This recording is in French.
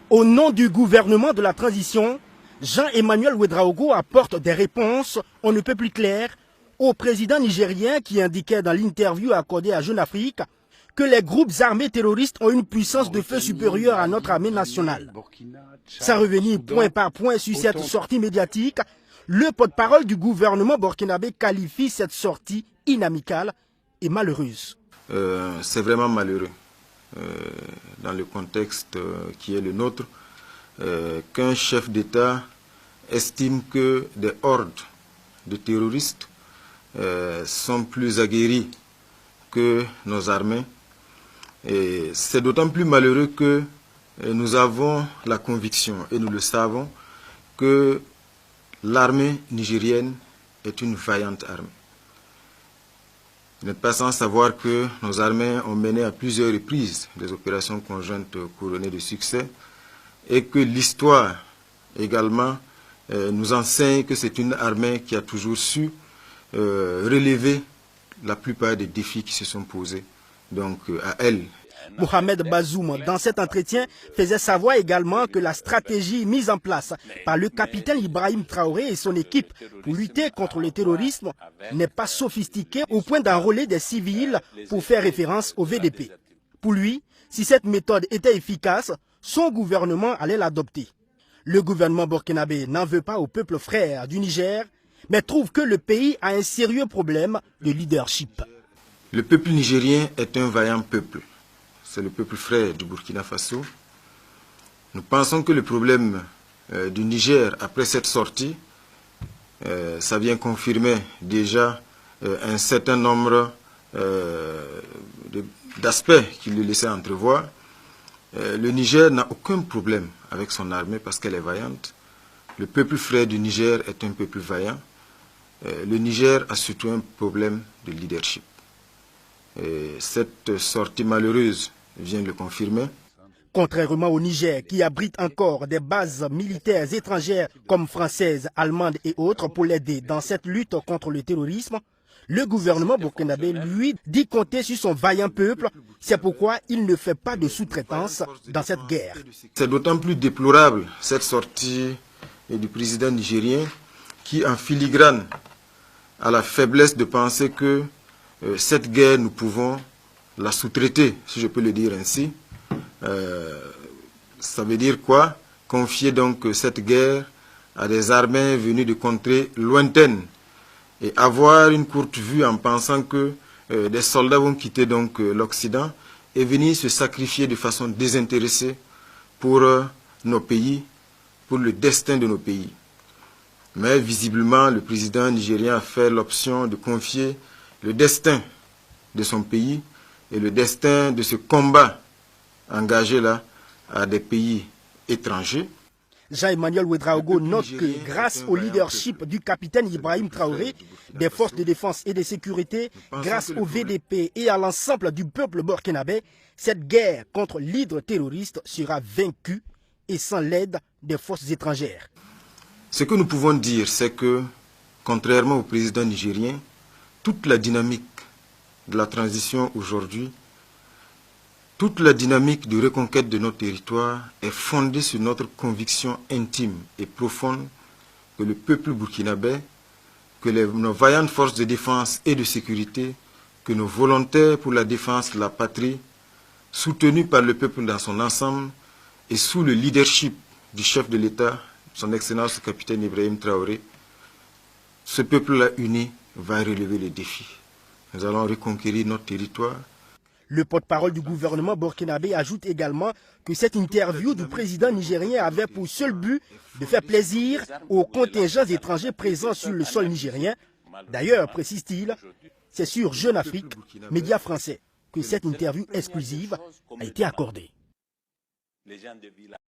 Au nom du gouvernement de la transition, Jean-Emmanuel Ouédraogo apporte des réponses on ne peut plus claires au président nigérien qui indiquait dans l'interview accordée à Jeune Afrique que les groupes armés terroristes ont une puissance de feu supérieure à notre armée nationale. Sans revenir point par point sur cette sortie médiatique, le porte-parole du gouvernement burkinabé qualifie cette sortie inamicale et malheureuse. C'est vraiment malheureux dans le contexte qui est le nôtre qu'un chef d'État estime que des hordes de terroristes sont plus aguerris que nos armées. Et c'est d'autant plus malheureux que nous avons la conviction, et nous le savons, que l'armée nigérienne est une vaillante armée. Vous n'êtes pas sans savoir que nos armées ont mené à plusieurs reprises des opérations conjointes couronnées de succès et que l'histoire également nous enseigne que c'est une armée qui a toujours su relever la plupart des défis qui se sont posés donc à elle. Mohamed Bazoum, dans cet entretien, faisait savoir également que la stratégie mise en place par le capitaine Ibrahim Traoré et son équipe pour lutter contre le terrorisme n'est pas sophistiquée au point d'enrôler des civils pour faire référence au VDP. Pour lui, si cette méthode était efficace, son gouvernement allait l'adopter. Le gouvernement burkinabé n'en veut pas au peuple frère du Niger, mais trouve que le pays a un sérieux problème de leadership. Le peuple nigérien est un vaillant peuple. C'est le peuple frère du Burkina Faso. Nous pensons que le problème du Niger après cette sortie, ça vient confirmer déjà un certain nombre d'aspects qui le laissaient entrevoir. Le Niger n'a aucun problème avec son armée parce qu'elle est vaillante. Le peuple frère du Niger est un peuple vaillant. Le Niger a surtout un problème de leadership. Et cette sortie malheureuse vient le confirmer. Contrairement au Niger, qui abrite encore des bases militaires étrangères comme françaises, allemandes et autres pour l'aider dans cette lutte contre le terrorisme, le gouvernement burkinabé, lui, dit compter sur son vaillant peuple. C'est pourquoi il ne fait pas de sous-traitance dans cette guerre. C'est d'autant plus déplorable, cette sortie du président nigérien, qui en filigrane a la faiblesse de penser que cette guerre, nous pouvons la sous-traiter, si je peux le dire ainsi. Ça veut dire quoi? Confier donc cette guerre à des armées venues de contrées lointaines et avoir une courte vue en pensant que des soldats vont quitter donc l'Occident et venir se sacrifier de façon désintéressée pour nos pays, pour le destin de nos pays. Mais visiblement, le président nigérien a fait l'option de confier le destin de son pays et le destin de ce combat engagé là à des pays étrangers. Jean-Emmanuel Ouédraogo note que grâce au leadership du capitaine Ibrahim Traoré, des forces de défense et de sécurité, grâce au VDP et à l'ensemble du peuple burkinabé, cette guerre contre l'hydre terroriste sera vaincue et sans l'aide des forces étrangères. Ce que nous pouvons dire, c'est que, contrairement au président nigérien, toute la dynamique de la transition aujourd'hui, toute la dynamique de reconquête de nos territoires est fondée sur notre conviction intime et profonde que le peuple burkinabé, que nos vaillantes forces de défense et de sécurité, que nos volontaires pour la défense de la patrie, soutenus par le peuple dans son ensemble et sous le leadership du chef de l'État, son Excellence le capitaine Ibrahim Traoré, ce peuple-là uni va relever les défis. Nous allons reconquérir notre territoire. Le porte-parole du gouvernement burkinabé ajoute également que cette interview du président nigérien avait pour seul but de faire plaisir aux contingents étrangers présents sur le sol nigérien. D'ailleurs, précise-t-il, c'est sur Jeune Afrique, média français, que cette interview exclusive a été accordée.